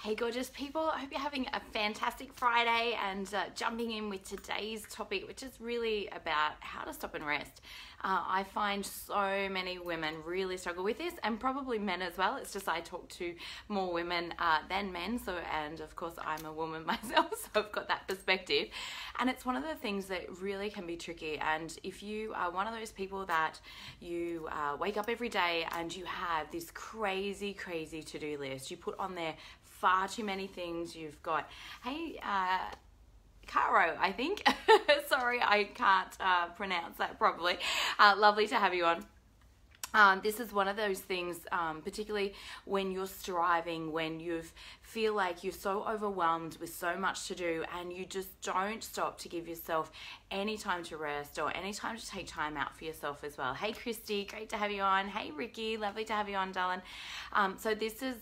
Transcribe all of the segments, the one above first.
Hey gorgeous people, I hope you're having a fantastic Friday and jumping in with today's topic, which is really about how to stop and rest. I find so many women really struggle with this, and probably men as well. It's just I talk to more women than men, and of course I'm a woman myself, so I've got that perspective. And it's one of the things that really can be tricky. And if you are one of those people that you wake up every day and you have this crazy to-do list, you put on there far too many things. You've got, hey, Caro, I think. Sorry, I can't pronounce that properly. Lovely to have you on. This is one of those things, particularly when you're striving, when you feel like you're so overwhelmed with so much to do and you just don't stop to give yourself any time to rest or any time to take time out for yourself as well. Hey Christy, great to have you on. Hey Ricky, lovely to have you on, darling. So this is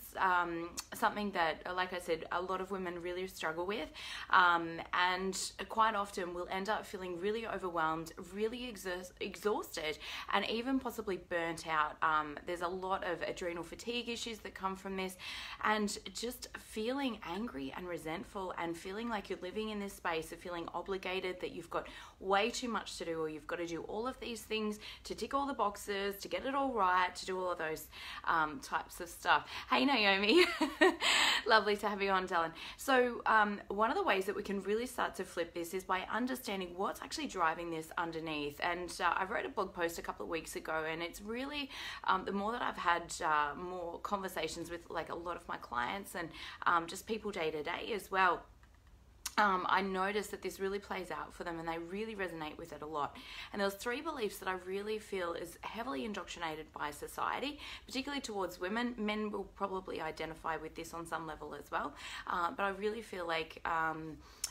something that, like I said, a lot of women really struggle with, and quite often will end up feeling really overwhelmed, really exhausted, and even possibly burnt out. There's a lot of adrenal fatigue issues that come from this, and just feeling angry and resentful and feeling like you're living in this space of feeling obligated, that you've got way too much to do, or you've got to do all of these things to tick all the boxes, to get it all right, to do all of those types of stuff. Hey Naomi, lovely to have you on, darling. So one of the ways that we can really start to flip this is by understanding what's actually driving this underneath. And I wrote a blog post a couple of weeks ago, and it's really the more that I've had more conversations with like a lot of my clients and just people day to day as well, I noticed that this really plays out for them and they really resonate with it a lot. And there's three beliefs that I really feel is heavily indoctrinated by society, particularly towards women. Men will probably identify with this on some level as well, but I really feel like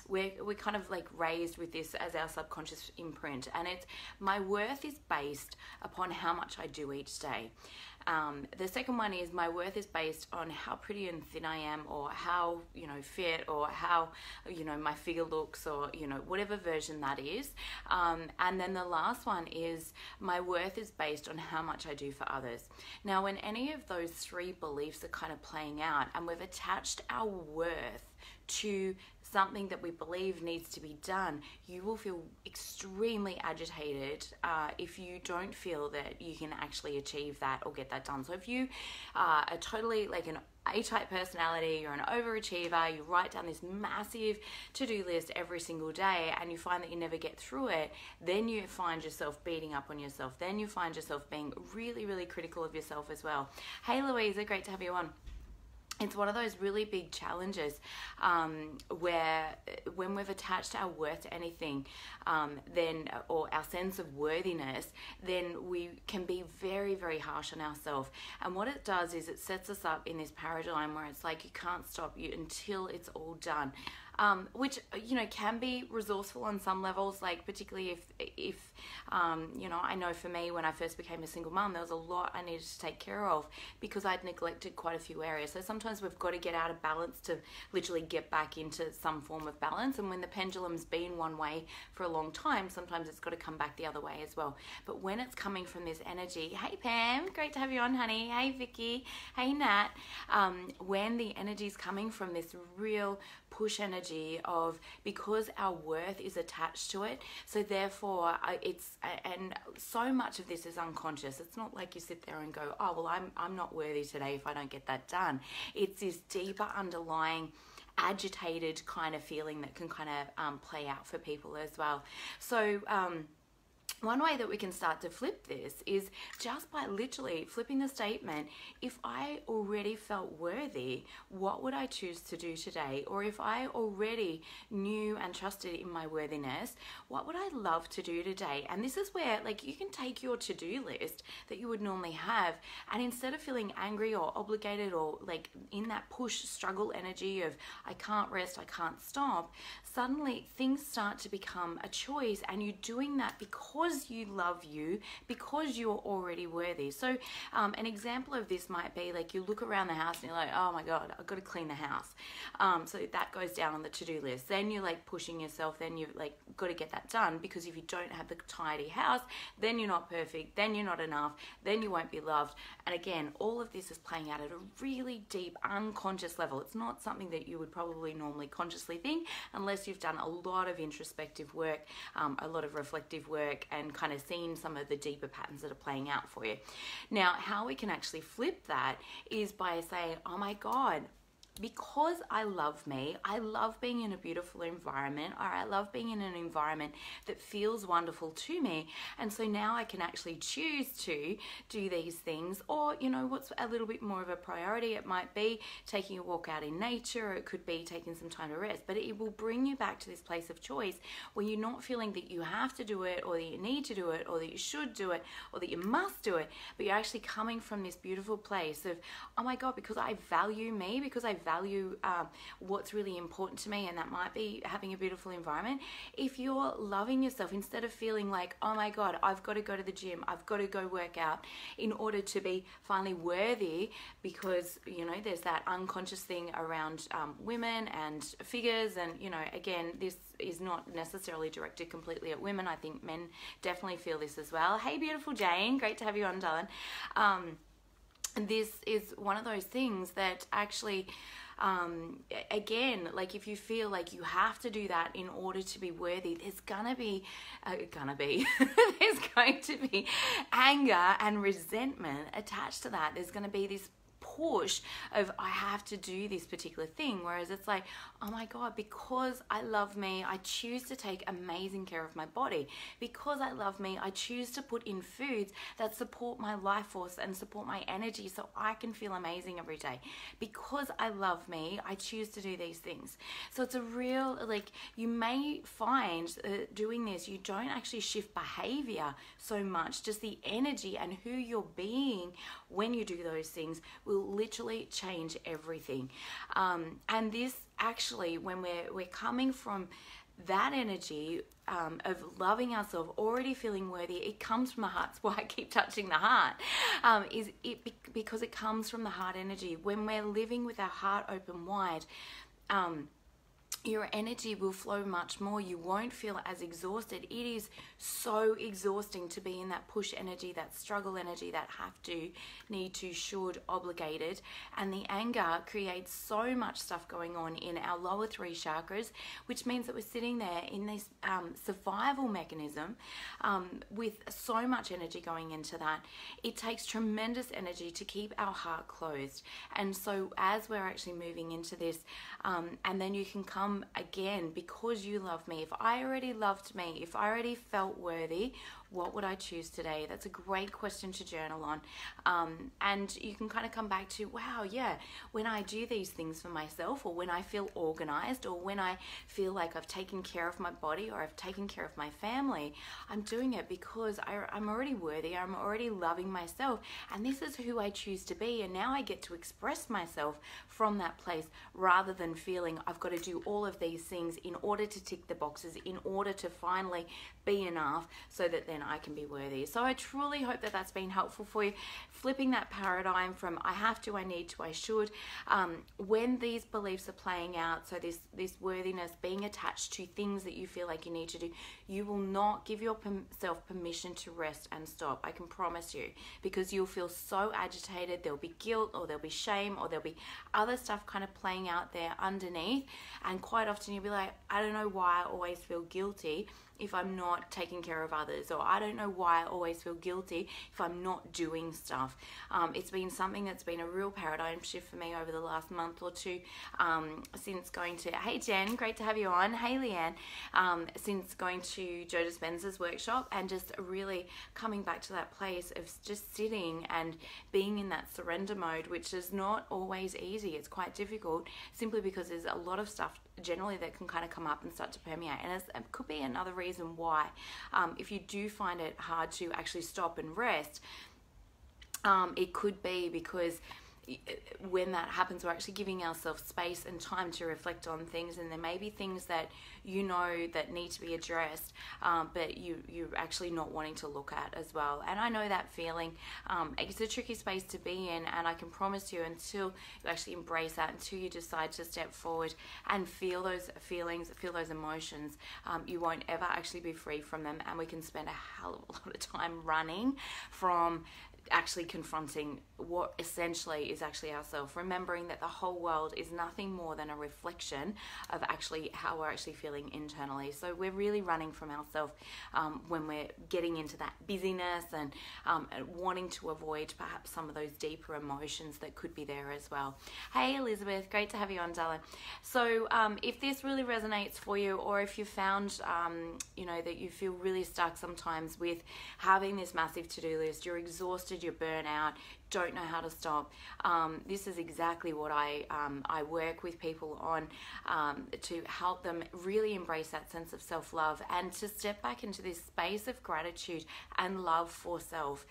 we're kind of like raised with this as our subconscious imprint, and it's my worth is based upon how much I do each day. The second one is my worth is based on how pretty and thin I am, or how, fit, or how, my figure looks, or, whatever version that is. And then the last one is my worth is based on how much I do for others. Now, when any of those three beliefs are kind of playing out and we've attached our worth to something that we believe needs to be done, you will feel extremely agitated if you don't feel that you can actually achieve that or get that done. So if you are totally like an A-type personality, you're an overachiever, you write down this massive to-do list every single day and you find that you never get through it, then you find yourself beating up on yourself. Then you find yourself being really critical of yourself as well. Hey Louisa, great to have you on. It's one of those really big challenges where when we've attached our worth to anything, or our sense of worthiness, then we can be very harsh on ourselves. And what it does is it sets us up in this paradigm where it's like you can't stop you until it's all done. Which, can be resourceful on some levels, like particularly if I know for me, when I first became a single mum, there was a lot I needed to take care of because I'd neglected quite a few areas. So sometimes we've got to get out of balance to literally get back into some form of balance. And when the pendulum's been one way for a long time, sometimes it's got to come back the other way as well. But when it's coming from this energy, hey Pam, great to have you on, honey. Hey Vicky, hey Nat. When the energy's coming from this real push energy of, because our worth is attached to it, so therefore and so much of this is unconscious. It's not like you sit there and go, oh well, I'm not worthy today if I don't get that done. It's this deeper underlying agitated kind of feeling that can kind of play out for people as well. So one way that we can start to flip this is just by literally flipping the statement, if I already felt worthy, what would I choose to do today? Or if I already knew and trusted in my worthiness, what would I love to do today? And this is where like you can take your to-do list that you would normally have, and instead of feeling angry or obligated or like in that push struggle energy of I can't rest, I can't stop, suddenly things start to become a choice, and you're doing that because because you love you, because you're already worthy. So an example of this might be like you look around the house and you're like, oh my God, I've got to clean the house. So that goes down on the to-do list. Then you're like pushing yourself, then you've like got to get that done, because if you don't have the tidy house, then you're not perfect, then you're not enough, then you won't be loved. And again, all of this is playing out at a really deep unconscious level. It's not something that you would probably normally consciously think unless you've done a lot of introspective work, a lot of reflective work, and kind of seen some of the deeper patterns that are playing out for you. Now, how we can actually flip that is by saying, oh my God, because I love me, I love being in a beautiful environment, or I love being in an environment that feels wonderful to me. And so now I can actually choose to do these things. Or, you know, what's a little bit more of a priority? It might be taking a walk out in nature, or it could be taking some time to rest. But it will bring you back to this place of choice where you're not feeling that you have to do it, or that you need to do it, or that you should do it, or that you must do it. But you're actually coming from this beautiful place of, oh my God, because I value me, because I value what's really important to me, and that might be having a beautiful environment. If you're loving yourself, instead of feeling like, oh my God, I've got to go to the gym, I've got to go work out in order to be finally worthy, because, you know, there's that unconscious thing around women and figures. And, you know, again, this is not necessarily directed completely at women. I think men definitely feel this as well. Hey, beautiful Jane, great to have you on, darling. This is one of those things that actually, again, like if you feel like you have to do that in order to be worthy, there's gonna be there's going to be anger and resentment attached to that. There's gonna be this push of, I have to do this particular thing, whereas it's like, oh my God, because I love me, I choose to take amazing care of my body. Because I love me, I choose to put in foods that support my life force and support my energy so I can feel amazing every day. Because I love me, I choose to do these things. So it's a real, like, you may find doing this, you don't actually shift behavior so much, just the energy and who you're being when you do those things will literally change everything. And this actually, when we're coming from that energy of loving ourselves, already feeling worthy, it comes from the heart. That's why I keep touching the heart, because it comes from the heart energy. When we're living with our heart open wide, your energy will flow much more. You won't feel as exhausted. It is so exhausting to be in that push energy, that struggle energy, that have to, need to, should, obligated. And the anger creates so much stuff going on in our lower three chakras, which means that we're sitting there in this survival mechanism with so much energy going into that. It takes tremendous energy to keep our heart closed. And so as we're actually moving into this, and then you can come again, because you love me. If I already loved me, if I already felt worthy, what would I choose today? That's a great question to journal on. And you can kind of come back to, wow, yeah, when I do these things for myself, or when I feel organized, or when I feel like I've taken care of my body, or I've taken care of my family, I'm doing it because I'm already worthy, I'm already loving myself, and this is who I choose to be. And now I get to express myself from that place, rather than feeling I've got to do all of these things in order to tick the boxes, in order to finally be enough, so that then I can be worthy. So I truly hope that that's been helpful for you, flipping that paradigm from I have to, I need to, I should. When these beliefs are playing out, so this worthiness being attached to things that you feel like you need to do, you will not give yourself permission to rest and stop. I can promise you, because you'll feel so agitated. There'll be guilt, or there'll be shame, or there'll be other stuff kind of playing out there underneath. And quite often you'll be like, I don't know why I always feel guilty if I'm not taking care of others, or I don't know why I always feel guilty if I'm not doing stuff. It's been something that's been a real paradigm shift for me over the last month or two, since going to, hey Jen, great to have you on, hey Leanne, since going to Joe Dispenza's workshop, and just really coming back to that place of just sitting and being in that surrender mode, which is not always easy. It's quite difficult, simply because there's a lot of stuff generally that can kind of come up and start to permeate. And it could be another reason why, if you do find it hard to actually stop and rest, it could be because when that happens, we're actually giving ourselves space and time to reflect on things, and there may be things that you know that need to be addressed, but you're actually not wanting to look at as well. And I know that feeling. It's a tricky space to be in, and I can promise you, until you actually embrace that, until you decide to step forward and feel those feelings, feel those emotions, you won't ever actually be free from them. And we can spend a hell of a lot of time running from actually confronting what essentially is actually ourselves, remembering that the whole world is nothing more than a reflection of actually how we're actually feeling internally. So we're really running from ourselves when we're getting into that busyness and wanting to avoid perhaps some of those deeper emotions that could be there as well. Hey Elizabeth, great to have you on, darling. So if this really resonates for you, or if you found that you feel really stuck sometimes with having this massive to-do list, you're exhausted, you're burnt out, don't know how to stop, this is exactly what I work with people on, to help them really embrace that sense of self-love and to step back into this space of gratitude and love for self.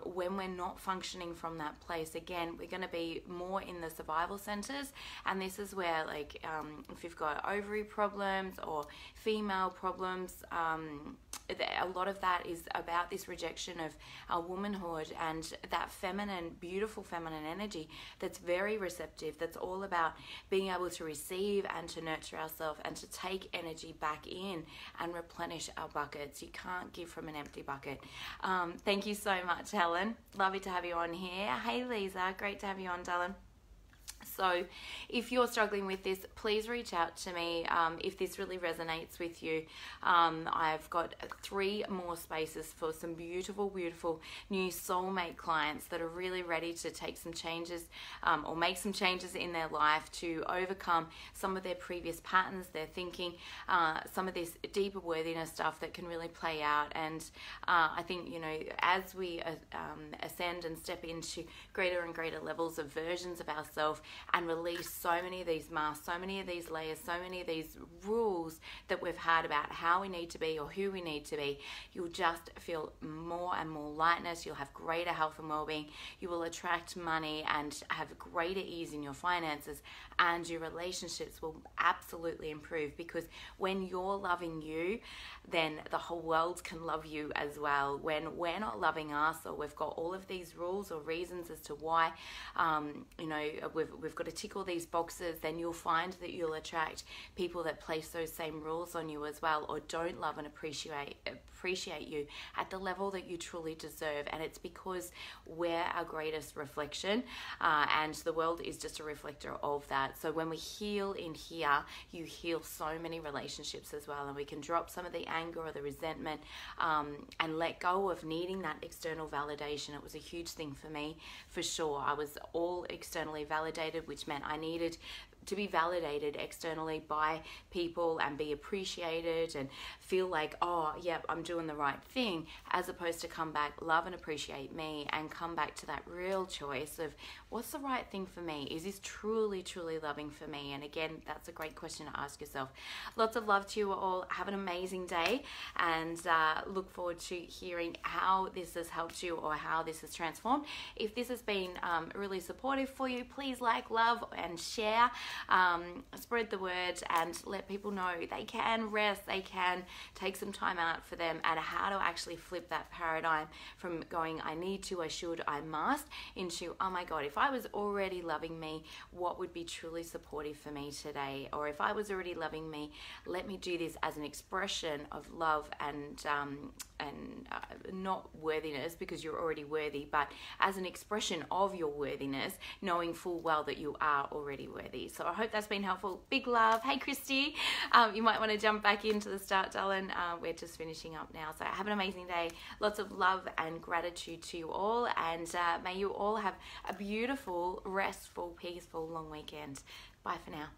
When we're not functioning from that place, again, we're going to be more in the survival centers, and this is where, like, if you've got ovary problems or female problems, a lot of that is about this rejection of our womanhood and that beautiful feminine energy that's very receptive, that's all about being able to receive and to nurture ourselves and to take energy back in and replenish our buckets. You can't give from an empty bucket. Thank you so much, Helen. Lovely to have you on here. Hey Lisa, great to have you on, darling. So if you're struggling with this, please reach out to me if this really resonates with you. I've got 3 more spaces for some beautiful, beautiful new soulmate clients that are really ready to take some changes or make some changes in their life to overcome some of their previous patterns, their thinking, some of this deeper worthiness stuff that can really play out. And I think, as we ascend and step into greater and greater levels of versions of ourselves, and release so many of these masks, so many of these layers, so many of these rules that we've had about how we need to be or who we need to be, you'll just feel more and more lightness. You'll have greater health and well-being. You will attract money and have greater ease in your finances, and your relationships will absolutely improve, because when you're loving you, then the whole world can love you as well. When we're not loving us, or we've got all of these rules or reasons as to why, we've got to tick all these boxes, then you'll find that you'll attract people that place those same rules on you as well, or don't love and appreciate you at the level that you truly deserve. And it's because we're our greatest reflection, and the world is just a reflector of that. So when we heal in here, you heal so many relationships as well, and we can drop some of the anger or the resentment, and let go of needing that external validation. It was a huge thing for me, for sure. I was all externally validated, which meant I needed to be validated externally by people and be appreciated and feel like, oh, yep, I'm doing the right thing, as opposed to come back, love and appreciate me, and come back to that real choice of what's the right thing for me? Is this truly, truly loving for me? And again, that's a great question to ask yourself. Lots of love to you all. Have an amazing day, and look forward to hearing how this has helped you or how this has transformed. If this has been really supportive for you, please like, love, and share. Spread the word and let people know they can rest, they can take some time out for them, and how to actually flip that paradigm from going I need to, I should, I must, into oh my God, if I was already loving me, what would be truly supportive for me today? Or if I was already loving me, let me do this as an expression of love and not worthiness, because you're already worthy, but as an expression of your worthiness, knowing full well that you are already worthy. So I hope that's been helpful. Big love. Hey Christy, you might want to jump back into the start, darling. We're just finishing up now. So have an amazing day. Lots of love and gratitude to you all, and may you all have a beautiful, restful, peaceful long weekend. Bye for now.